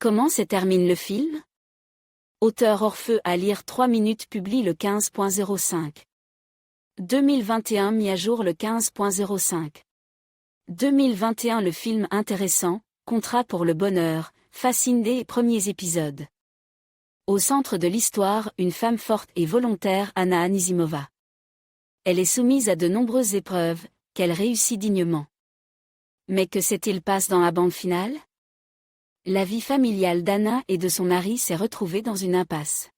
Comment se termine le film? Auteur Orpheu à lire 3 minutes publie le 15.05. 2021 mis à jour le 15.05. 2021 Le film intéressant, Contrat pour le bonheur, fascine des premiers épisodes. Au centre de l'histoire, une femme forte et volontaire, Anna Anisimova. Elle est soumise à de nombreuses épreuves, qu'elle réussit dignement. Mais que s'est-il passé dans la bande finale? La vie familiale d'Anna et de son mari s'est retrouvée dans une impasse.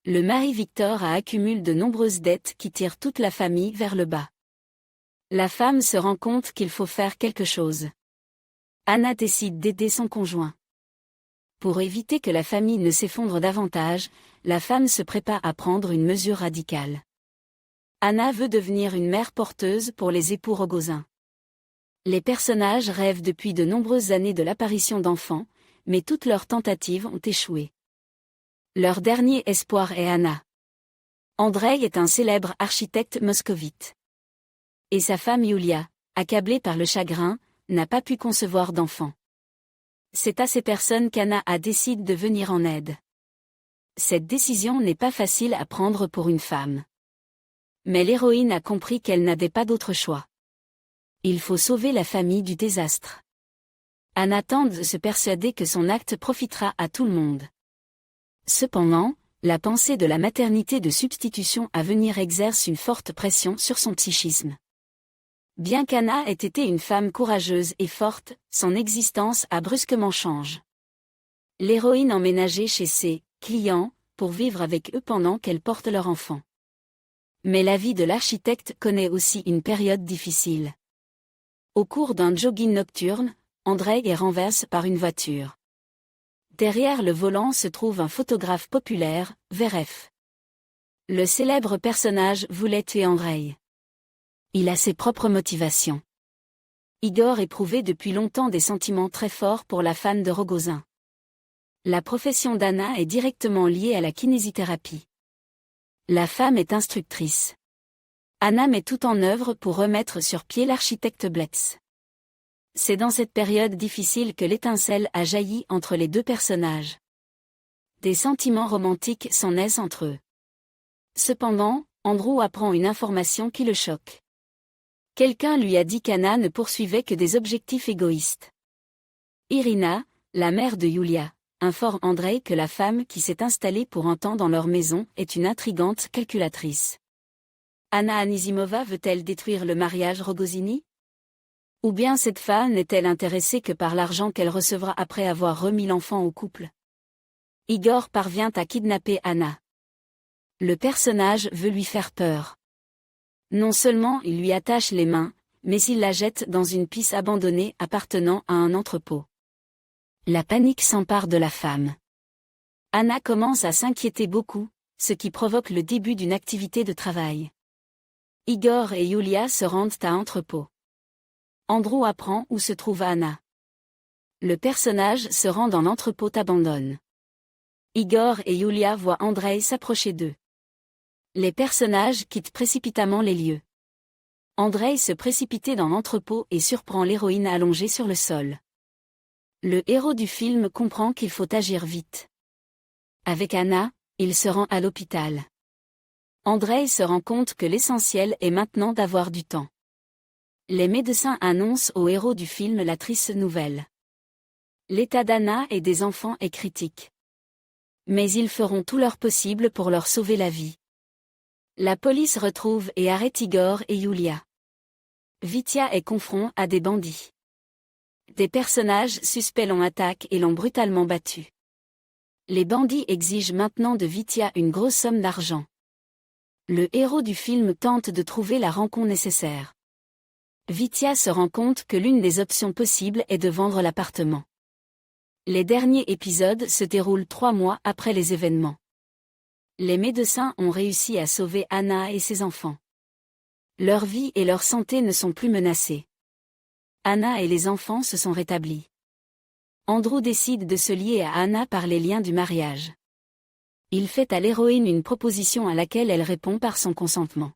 Le mari Victor accumule de nombreuses dettes qui tirent toute la famille vers le bas. La femme se rend compte qu'il faut faire quelque chose. Anna décide d'aider son conjoint. Pour éviter que la famille ne s'effondre davantage, la femme se prépare à prendre une mesure radicale. Anna veut devenir une mère porteuse pour les époux Rogozin. Les personnages rêvent depuis de nombreuses années de l'apparition d'enfants, mais toutes leurs tentatives ont échoué. Leur dernier espoir est Anna. Andrei est un célèbre architecte moscovite. Et sa femme Yulia, accablée par le chagrin, n'a pas pu concevoir d'enfant. C'est à ces personnes qu'Anna décide de venir en aide. Cette décision n'est pas facile à prendre pour une femme. Mais l'héroïne a compris qu'elle n'avait pas d'autre choix. Il faut sauver la famille du désastre. Anna tente de se persuader que son acte profitera à tout le monde. Cependant, la pensée de la maternité de substitution à venir exerce une forte pression sur son psychisme. Bien qu'Anna ait été une femme courageuse et forte, son existence a brusquement changé. L'héroïne emménagée chez ses clients, pour vivre avec eux pendant qu'elle porte leur enfant. Mais la vie de l'architecte connaît aussi une période difficile. Au cours d'un jogging nocturne, Andrei est renversé par une voiture. Derrière le volant se trouve un photographe populaire, Verev. Le célèbre personnage voulait tuer Andrei. Il a ses propres motivations. Igor éprouvait depuis longtemps des sentiments très forts pour la femme de Rogozin. La profession d'Anna est directement liée à la kinésithérapie. La femme est instructrice. Anna met tout en œuvre pour remettre sur pied l'architecte Blitz. C'est dans cette période difficile que l'étincelle a jailli entre les deux personnages. Des sentiments romantiques s'en naissent entre eux. Cependant, Andrew apprend une information qui le choque. Quelqu'un lui a dit qu'Anna ne poursuivait que des objectifs égoïstes. Irina, la mère de Yulia, informe Andrei que la femme qui s'est installée pour un temps dans leur maison est une intrigante calculatrice. Anna Anisimova veut-elle détruire le mariage Rogozini? Ou bien cette femme n'est-elle intéressée que par l'argent qu'elle recevra après avoir remis l'enfant au couple? Igor parvient à kidnapper Anna. Le personnage veut lui faire peur. Non seulement il lui attache les mains, mais il la jette dans une piste abandonnée appartenant à un entrepôt. La panique s'empare de la femme. Anna commence à s'inquiéter beaucoup, ce qui provoque le début d'une activité de travail. Igor et Yulia se rendent à entrepôt. Andrew apprend où se trouve Anna. Le personnage se rend dans l'entrepôt abandonne. Igor et Yulia voient Andrei s'approcher d'eux. Les personnages quittent précipitamment les lieux. Andrei se précipite dans l'entrepôt et surprend l'héroïne allongée sur le sol. Le héros du film comprend qu'il faut agir vite. Avec Anna, il se rend à l'hôpital. Andrei se rend compte que l'essentiel est maintenant d'avoir du temps. Les médecins annoncent au héros du film la triste nouvelle. L'état d'Anna et des enfants est critique. Mais ils feront tout leur possible pour leur sauver la vie. La police retrouve et arrête Igor et Yulia. Vitya est confronté à des bandits. Des personnages suspects l'ont attaqué et l'ont brutalement battu. Les bandits exigent maintenant de Vitya une grosse somme d'argent. Le héros du film tente de trouver la rançon nécessaire. Vitya se rend compte que l'une des options possibles est de vendre l'appartement. Les derniers épisodes se déroulent 3 mois après les événements. Les médecins ont réussi à sauver Anna et ses enfants. Leur vie et leur santé ne sont plus menacées. Anna et les enfants se sont rétablis. Andrew décide de se lier à Anna par les liens du mariage. Il fait à l'héroïne une proposition à laquelle elle répond par son consentement.